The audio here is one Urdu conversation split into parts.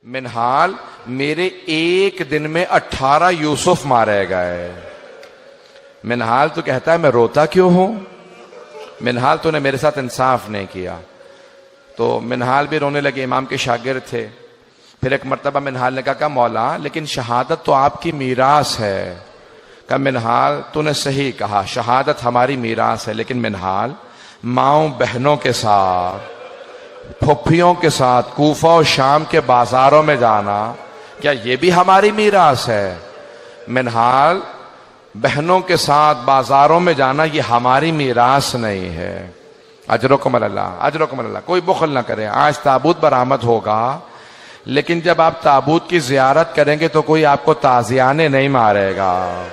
منہال میرے ایک دن میں 18 یوسف مارے گئے. منہال تو کہتا ہے میں روتا کیوں ہوں؟ منہال تو نے میرے ساتھ انصاف نہیں کیا. تو منہال بھی رونے لگے. امام کے شاگرد تھے. پھر ایک مرتبہ منہال نے کہا مولا لیکن شہادت تو آپ کی میراث ہے. کہ منہال تو نے صحیح کہا، شہادت ہماری میراث ہے، لیکن منہال ماؤں بہنوں کے ساتھ، پھپھیوں کے ساتھ کوفہ و شام کے بازاروں میں جانا کیا یہ بھی ہماری میراث ہے؟ منہال بہنوں کے ساتھ بازاروں میں جانا یہ ہماری میراث نہیں ہے. اجرکم اللہ، اجرکم اللہ. کوئی بخل نہ کرے. آج تابوت برآمد ہوگا، لیکن جب آپ تابوت کی زیارت کریں گے تو کوئی آپ کو تازیانے نہیں مارے گا.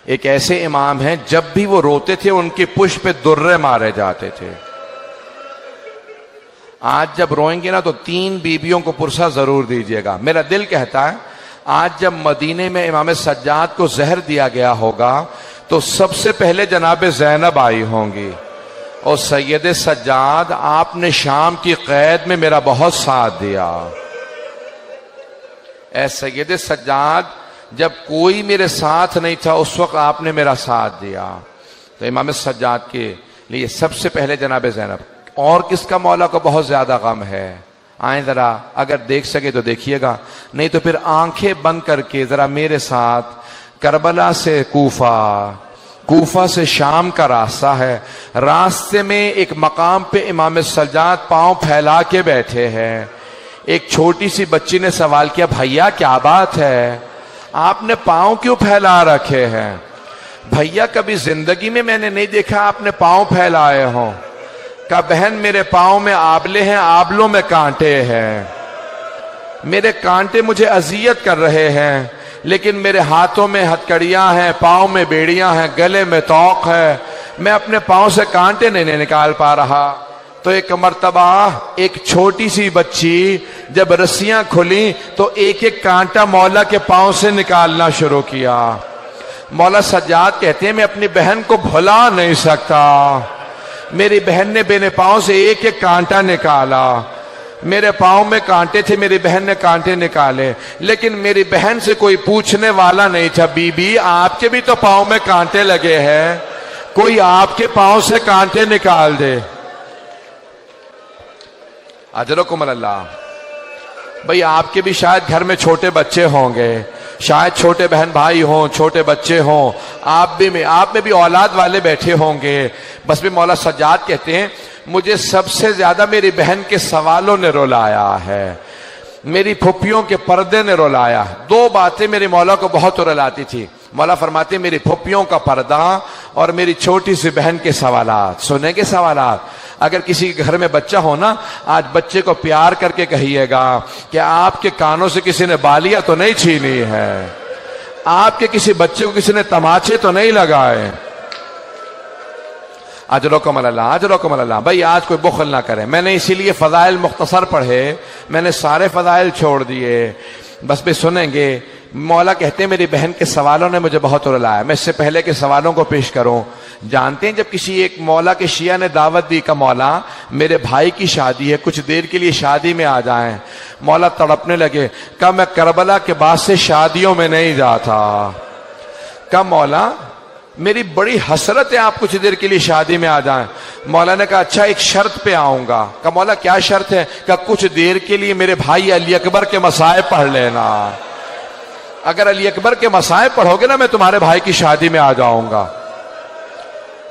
ایک ایسے امام ہیں جب بھی وہ روتے تھے ان کی پشت پہ درے مارے جاتے تھے. آج جب روئیں گے نا تو 3 بیویوں کو پرسہ ضرور دیجیے گا. میرا دل کہتا ہے آج جب مدینے میں امام سجاد کو زہر دیا گیا ہوگا تو سب سے پہلے جناب زینب آئی ہوں گی. اور سید سجاد آپ نے شام کی قید میں میرا بہت ساتھ دیا. اے سید سجاد جب کوئی میرے ساتھ نہیں تھا اس وقت آپ نے میرا ساتھ دیا. تو امام سجاد کے لیے سب سے پہلے جناب زینب. اور کس کا مولا کو بہت زیادہ غم ہے؟ آئیں ذرا اگر دیکھ سکے تو دیکھیے گا، نہیں تو پھر آنکھیں بند کر کے ذرا میرے ساتھ کربلا سے کوفہ، کوفہ سے شام کا راستہ ہے. راستے میں ایک مقام پہ امام سجاد پاؤں پھیلا کے بیٹھے ہیں. ایک چھوٹی سی بچی نے سوال کیا بھیا کیا بات ہے، آپ نے پاؤں کیوں پھیلا رکھے ہیں؟ بھیا کبھی زندگی میں نے نہیں دیکھا آپ نے پاؤں پھیلائے ہوں. کہا بہن میرے پاؤں میں آبلے ہیں، آبلوں میں کانٹے ہیں، میرے کانٹے مجھے اذیت کر رہے ہیں، لیکن میرے ہاتھوں میں ہتکڑیاں ہیں، پاؤں میں بیڑیاں ہیں، گلے میں توق ہے، میں اپنے پاؤں سے کانٹے نہیں نکال پا رہا. تو ایک مرتبہ ایک چھوٹی سی بچی جب رسیاں کھلیں تو ایک ایک کانٹا مولا کے پاؤں سے نکالنا شروع کیا. مولا سجاد کہتے ہیں میں اپنی بہن کو بھلا نہیں سکتا. میری بہن نے میرے پاؤں سے ایک ایک کانٹا نکالا. میرے پاؤں میں کانٹے تھے، میری بہن نے کانٹے نکالے، لیکن میری بہن سے کوئی پوچھنے والا نہیں تھا بی بی آپ کے بھی تو پاؤں میں کانٹے لگے ہیں، کوئی آپ کے پاؤں سے کانٹے نکال دے. اجرکم اللہ. بھئی آپ کے بھی شاید گھر میں چھوٹے بچے ہوں گے، شاید چھوٹے بہن بھائی ہوں، چھوٹے بچے ہوں، آپ میں بھی اولاد والے بیٹھے ہوں گے. بس بھی مولا سجاد کہتے ہیں مجھے سب سے زیادہ میری بہن کے سوالوں نے رلایا ہے، میری پھپھیوں کے پردے نے رلایا. 2 باتیں میرے مولا کو بہت رلاتی تھی. مولا فرماتے میری پھپھیوں کا پردہ اور میری چھوٹی سی بہن کے سوالات. سنیں گے سوالات؟ اگر کسی کے گھر میں بچہ ہو نا، آج بچے کو پیار کر کے کہیے گا کہ آپ کے کانوں سے کسی نے بالیاں تو نہیں چھینی ہے، آپ کے کسی بچے کو کسی نے تماچے تو نہیں لگائے. اجرکم اللہ، اجرکم اللہ. بھائی آج کوئی بخل نہ کرے. میں نے اسی لیے فضائل مختصر پڑھے، میں نے سارے فضائل چھوڑ دیے. بس بھی سنیں گے. مولا کہتے ہیں میری بہن کے سوالوں نے مجھے بہت رلایا. میں اس سے پہلے کے سوالوں کو پیش کروں. جانتے ہیں جب کسی ایک مولا کے شیعہ نے دعوت دی کہ مولا میرے بھائی کی شادی ہے، کچھ دیر کے لیے شادی میں آ جائیں. مولا تڑپنے لگے. کہا میں کربلا کے بعد سے شادیوں میں نہیں جاتا. کہا مولا میری بڑی حسرت ہے آپ کچھ دیر کے لیے شادی میں آ جائیں. مولا نے کہا اچھا ایک شرط پہ آؤں گا. کہا مولا کیا شرط ہے؟ کہا کچھ دیر کے لیے میرے بھائی علی اکبر کے مصائب پڑھ لینا. اگر علی اکبر کے مصائب پڑھو گے نا میں تمہارے بھائی کی شادی میں آ جاؤں گا.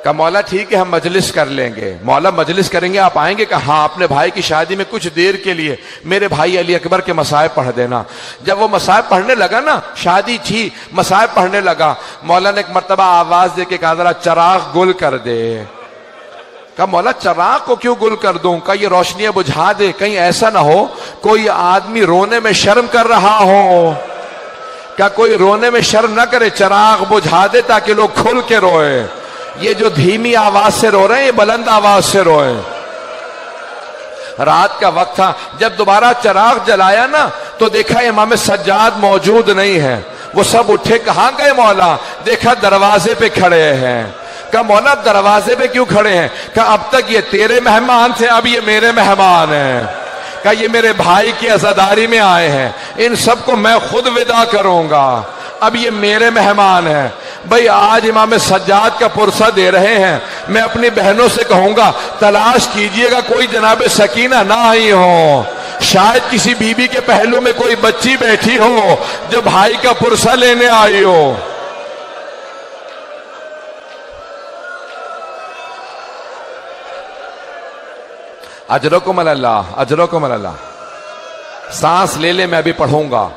کہا مولا ٹھیک ہے ہم مجلس کر لیں گے. مولا مجلس کریں گے آپ آئیں گے؟ کہا ہاں اپنے بھائی کی شادی میں کچھ دیر کے لیے میرے بھائی علی اکبر کے مصائب پڑھ دینا. جب وہ مصائب پڑھنے لگا نا، شادی تھی مصائب پڑھنے لگا، مولا نے ایک مرتبہ آواز دے کے کہا ذرا چراغ گل کر دے. کہا مولا چراغ کو کیوں گل کر دوں؟ کہا یہ روشنیاں بجھا دے، کہیں ایسا نہ ہو کوئی آدمی رونے میں شرم کر رہا ہو. کہا کوئی رونے میں شرم نہ کرے، چراغ بجھا دے تاکہ لوگ کھل کے روئے. یہ جو دھیمی آواز سے رو رہے ہیں یہ بلند آواز سے روئے. رات کا وقت تھا. جب دوبارہ چراغ جلایا نا تو دیکھا امام سجاد موجود نہیں ہے. وہ سب اٹھے. کہاں گئے مولا؟ دیکھا دروازے پہ کھڑے ہیں. کہا مولا اب دروازے پہ کیوں کھڑے ہیں؟ کہا اب تک یہ تیرے مہمان تھے، اب یہ میرے مہمان ہیں. کہ یہ میرے بھائی کی عزاداری میں آئے ہیں، ان سب کو میں خود ودا کروں گا، اب یہ میرے مہمان ہیں۔ بھئی آج امام سجاد کا پرسہ دے رہے ہیں، میں اپنی بہنوں سے کہوں گا تلاش کیجئے گا کوئی جناب سکینہ نہ آئی ہو، شاید کسی بی بی کے پہلو میں کوئی بچی بیٹھی ہو جو بھائی کا پرسہ لینے آئی ہو۔ اجرکم اللہ، اجرکم اللہ۔ سانس لے لے، میں ابھی پڑھوں گا۔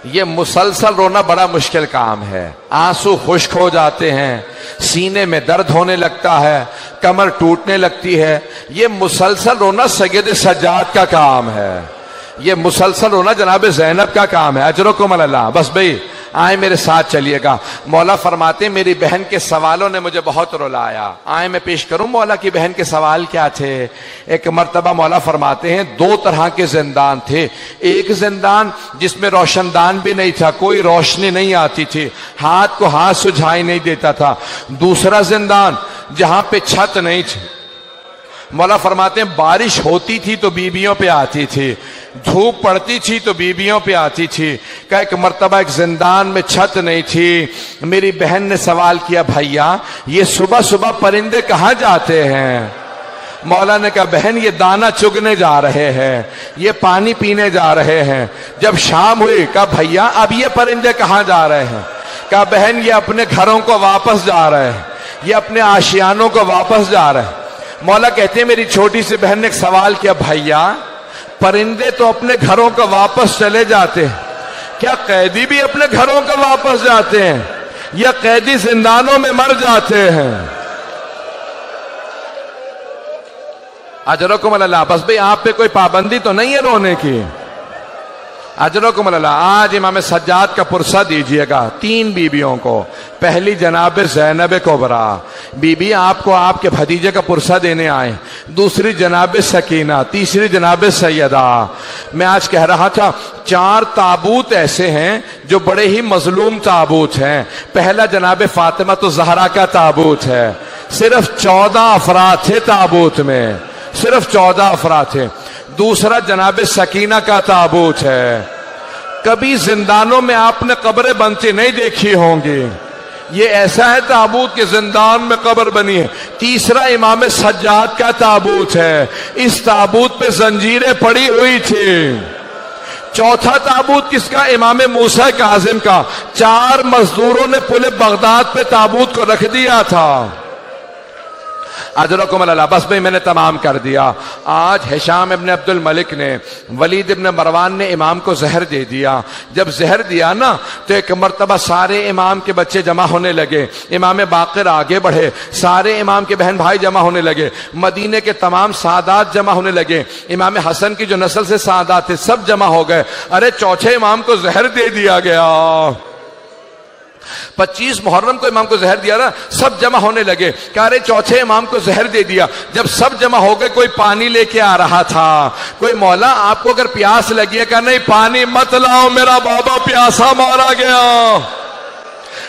یہ مسلسل رونا بڑا مشکل کام ہے، آنسو خشک ہو جاتے ہیں، سینے میں درد ہونے لگتا ہے، کمر ٹوٹنے لگتی ہے۔ یہ مسلسل رونا سید سجاد کا کام ہے، یہ مسلسل رونا جناب زینب کا کام ہے۔ اجرکم اللہ۔ بس بھئی آئیں میرے ساتھ چلیے گا۔ مولا فرماتے ہیں میری بہن کے سوالوں نے مجھے بہت رلایا۔ آئیں میں پیش کروں مولا کی بہن کے سوال کیا تھے۔ ایک مرتبہ مولا فرماتے ہیں دو طرح کے زندان تھے، ایک زندان جس میں روشن دان بھی نہیں تھا، کوئی روشنی نہیں آتی تھی، ہاتھ کو ہاتھ سجھائی نہیں دیتا تھا۔ دوسرا زندان جہاں پہ چھت نہیں تھی، مولا فرماتے ہیں بارش ہوتی تھی تو بیویوں پہ آتی تھی، دھوپ پڑتی تھی تو بیویوں پہ آتی تھی۔ کہ ایک مرتبہ ایک زندان میں چھت نہیں تھی، میری بہن نے سوال کیا بھیا یہ صبح صبح پرندے کہاں جاتے ہیں؟ مولا نے کہا بہن یہ دانہ چگنے جا رہے ہیں، یہ پانی پینے جا رہے ہیں۔ جب شام ہوئی کہا بھیا اب یہ پرندے کہاں جا رہے ہیں؟ کہا بہن یہ اپنے گھروں کو واپس جا رہے ہیں، یہ اپنے آشیانوں کو واپس جا رہے ہیں۔ مولا کہتے ہیں میری چھوٹی سی بہن نے ایک سوال کیا بھیا پرندے تو اپنے گھروں کو واپس چلے جاتے ہیں، کیا قیدی بھی اپنے گھروں کو واپس جاتے ہیں یا قیدی زندانوں میں مر جاتے ہیں؟ اجرکم اللہ۔ بس بھئی آپ پہ کوئی پابندی تو نہیں ہے رونے کی؟ اجرکم اللہ۔ آج امام سجاد کا پرسہ دیجئے گا تین بیویوں کو۔ پہلی جناب زینب کبریٰ بی بی آپ کو آپ کے بھتیجے کا پرسہ دینے آئے، دوسری جناب سکینہ، تیسری جناب سیدہ۔ میں آج کہہ رہا تھا چار تابوت ایسے ہیں جو بڑے ہی مظلوم تابوت ہیں۔ پہلا جناب فاطمہ الزہرا کا تابوت ہے، صرف 14 افراد تھے تابوت میں، صرف 14 افراد تھے۔ دوسرا جناب سکینہ کا تابوت ہے، کبھی زندانوں میں آپ نے قبریں بنتی نہیں دیکھی ہوں گی، یہ ایسا ہے تابوت کہ زندان میں قبر بنی ہے۔ تیسرا امام سجاد کا تابوت ہے، اس تابوت پہ زنجیریں پڑی ہوئی تھی۔ چوتھا تابوت کس کا؟ امام موسیٰ کاظم کا۔ 4 مزدوروں نے پل بغداد پہ تابوت کو رکھ دیا تھا۔ اجرکم اللہ۔ بس بھئی میں نے تمام کر دیا۔ آج ہشام ابن عبد الملک نے ولید ابن مروان نے امام کو زہر دے دیا۔ جب زہر دیا نا تو ایک مرتبہ سارے امام کے بچے جمع ہونے لگے، امام باقر آگے بڑھے، سارے امام کے بہن بھائی جمع ہونے لگے، مدینے کے تمام سادات جمع ہونے لگے، امام حسن کی جو نسل سے سادات تھے سب جمع ہو گئے۔ ارے چوتھے امام کو زہر دے دیا گیا۔ 25 محرم کو امام کو زہر دیا نا، سب جمع ہونے لگے کہ ارے چوتھے امام کو زہر دے دیا۔ جب سب جمع ہو گئے کوئی پانی لے کے آ رہا تھا، کوئی مولا آپ کو اگر پیاس لگی ہے کہ نہیں پانی مت لاؤ میرا بابا پیاسا مارا گیا،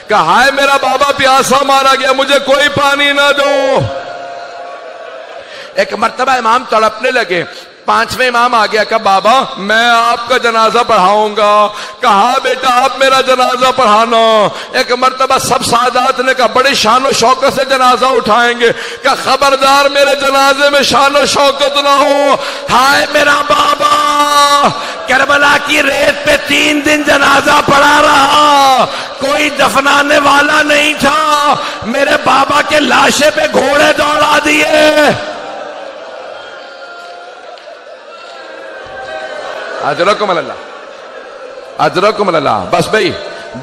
کہا ہائے میرا بابا پیاسا مارا گیا مجھے کوئی پانی نہ دو۔ ایک مرتبہ امام تڑپنے لگے، 5ویں امام آ گیا، کہا بابا میں آپ کا جنازہ پڑھاؤں گا، کہا بیٹا آپ میرا جنازہ پڑھانا۔ ایک مرتبہ سب سادات نے کہا بڑی شان و شوکت سے جنازہ اٹھائیں گے، کہا خبردار میرے جنازے میں شان و شوکت نہ ہو۔ ہائے میرا بابا کربلا کی ریت پہ 3 دن جنازہ پڑھا رہا، کوئی دفنانے والا نہیں تھا، میرے بابا کے لاشے پہ گھوڑے دوڑا دیے۔ اجرکم اللہ، اجرکم اللہ۔ بس بھئی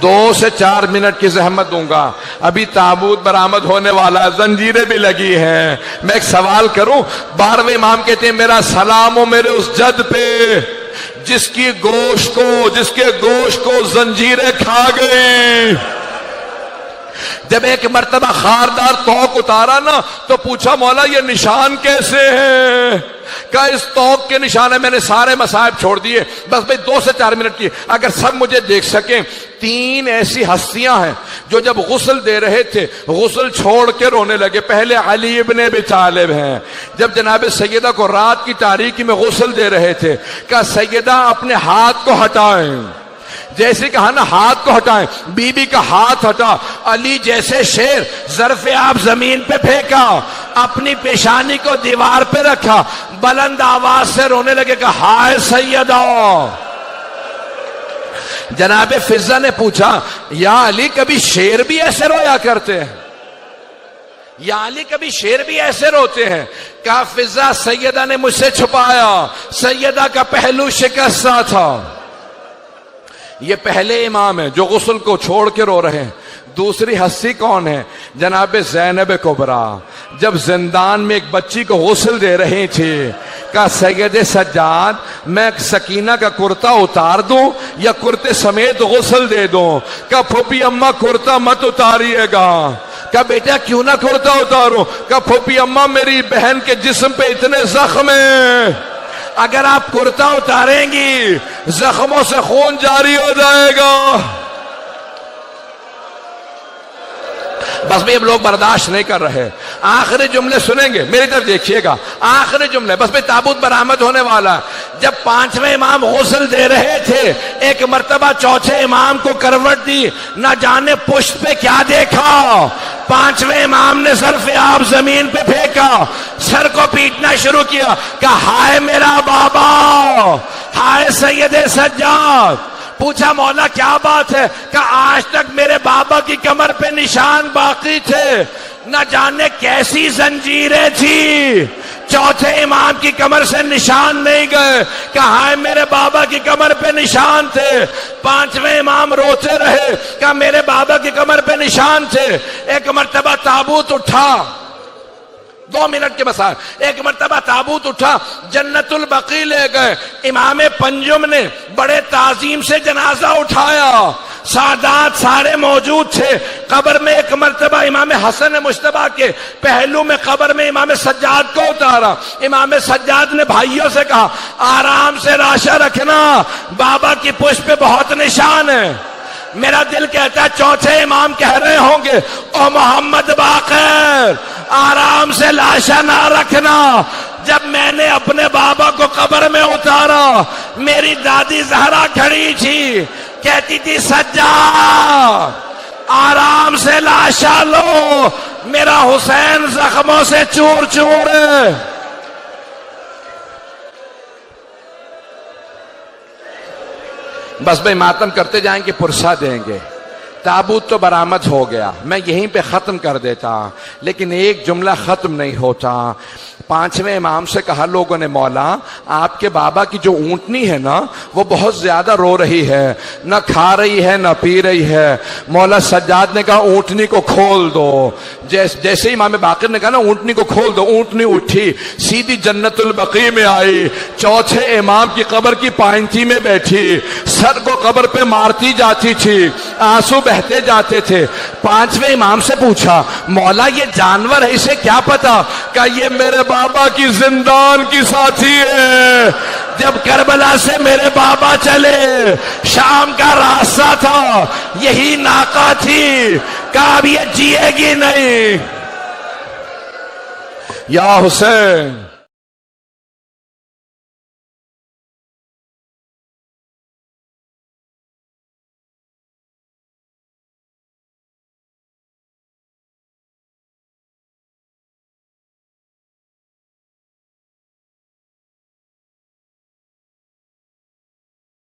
2 سے 4 منٹ کی زحمت دوں گا، ابھی تابوت برآمد ہونے والا، زنجیریں بھی لگی ہیں۔ میں ایک سوال کروں، 12ویں امام کہتے ہیں میرا سلام ہو میرے اس جد پہ جس کے گوشت کو زنجیریں کھا گئیں۔ جب ایک مرتبہ خاردار توق اتارا نا تو پوچھا مولا یہ نشان کیسے ہیں؟ کہا اس توق کے نشان ہے. میں نے سارے مصائب چھوڑ دیے, بس بھائی 2 سے 4 منٹ کی اگر سب مجھے دیکھ سکیں. 3 ایسی ہستیاں ہیں جو جب غسل دے رہے تھے غسل چھوڑ کے رونے لگے. پہلے علی ابن ابی طالب ہیں, جب جناب سیدہ کو رات کی تاریکی میں غسل دے رہے تھے کہا سیدہ اپنے ہاتھ کو ہٹائیں. جیسے کہا نا ہاتھ کو ہٹائیں, بی بی کا ہاتھ ہٹا. علی جیسے شیر ظرف آپ زمین پہ پھینکا, اپنی پیشانی کو دیوار پہ رکھا, بلند آواز سے رونے لگے کہ ہائے سیدہ. جناب فضہ نے پوچھا یا علی کبھی شیر بھی ایسے رویا کرتے ہیں؟ یا علی کبھی شیر بھی ایسے روتے ہیں؟ کہا فضہ سیدہ نے مجھ سے چھپایا, سیدہ کا پہلو شکستہ تھا. یہ پہلے امام ہیں جو غسل کو چھوڑ کے رو رہے ہیں. دوسری ہستی کون ہے؟ جناب زینب کبریٰ, جب زندان میں ایک بچی کو غسل دے رہی تھی کہا سید سجاد میں سکینہ کا کرتا اتار دوں یا کرتے سمیت غسل دے دوں؟ کہا پھوپھی اماں کرتا مت اتاریے گا. کہا بیٹا کیوں نہ کرتا اتاروں؟ کہا پھوپھی اماں میری بہن کے جسم پہ اتنے زخم ہیں, اگر آپ کرتا اتاریں گی زخموں سے خون جاری ہو جائے گا. بس بھی اب لوگ برداشت نہیں کر رہے. آخری جملے سنیں گے, میری طرف دیکھیے گا, آخری جملے. بس بھی تابوت برآمد ہونے والا. جب 5ویں امام غسل دے رہے تھے ایک مرتبہ چوتھے امام کو کروٹ دی, نہ جانے پشت پہ کیا دیکھا. 5ویں امام نے ظرف آپ زمین پہ پھینکا, سر کو پیٹنا شروع کیا, کہا ہائے میرا بابا, ہائے سید سجاد. پوچھا مولا کیا بات ہے؟ کہ آج تک میرے بابا کی کمر پہ نشان باقی تھے, نہ جانے کیسی زنجیریں تھی, چوتھے امام کی کمر سے نشان نہیں گئے. کہ ہائے میرے بابا کی کمر پہ نشان تھے. 5ویں امام روتے رہے, کہ میرے بابا کی کمر پہ نشان تھے. ایک مرتبہ تابوت اٹھا, 2 منٹ کے بسا, ایک مرتبہ تابوت اٹھا, جنت البقیع لے گئے. امام پنجم نے بڑے تعظیم سے جنازہ اٹھایا, سادات سارے موجود تھے. قبر میں ایک مرتبہ امام حسن مجتبیٰ کے پہلو میں قبر میں امام سجاد کو اتارا. امام سجاد نے بھائیوں سے کہا آرام سے راشا رکھنا, بابا کی پشت پہ بہت نشان ہے. میرا دل کہتا ہے چوتھے امام کہہ رہے ہوں گے او محمد باقر آرام سے لاشا نہ رکھنا. جب میں نے اپنے بابا کو قبر میں اتارا میری دادی زہرا کھڑی تھی, کہتی تھی سجاد آرام سے لاشا لو, میرا حسین زخموں سے چور چور ہے. بس بھائی ماتم کرتے جائیں گے, پرسہ دیں گے. تابوت تو برآمد ہو گیا, میں یہیں پہ ختم کر دیتا, لیکن ایک جملہ ختم نہیں ہوتا. 5ویں امام سے کہا لوگوں نے مولا آپ کے بابا کی جو اونٹنی ہے نا وہ بہت زیادہ رو رہی ہے, نہ کھا رہی ہے نہ پی رہی ہے. مولا سجاد نے کہا اونٹنی کو کھول دو. جیسے امام باقر نے کہا نا اونٹنی کو کھول دو, اونٹنی اٹھی سیدھی جنت البقیع میں آئی, چوتھے امام کی قبر کی پائنتی میں بیٹھی, سر کو قبر پہ مارتی جاتی تھی, آنسو بہتے جاتے تھے. 5ویں امام سے پوچھا مولا یہ جانور ہے اسے کیا پتا؟ کہ یہ میرے بابا کی زندان کی ساتھی ہے. جب کربلا سے میرے بابا چلے شام کا راستہ تھا, یہی ناقہ تھی, کہا اب یہ جیے گی نہیں. یا حسین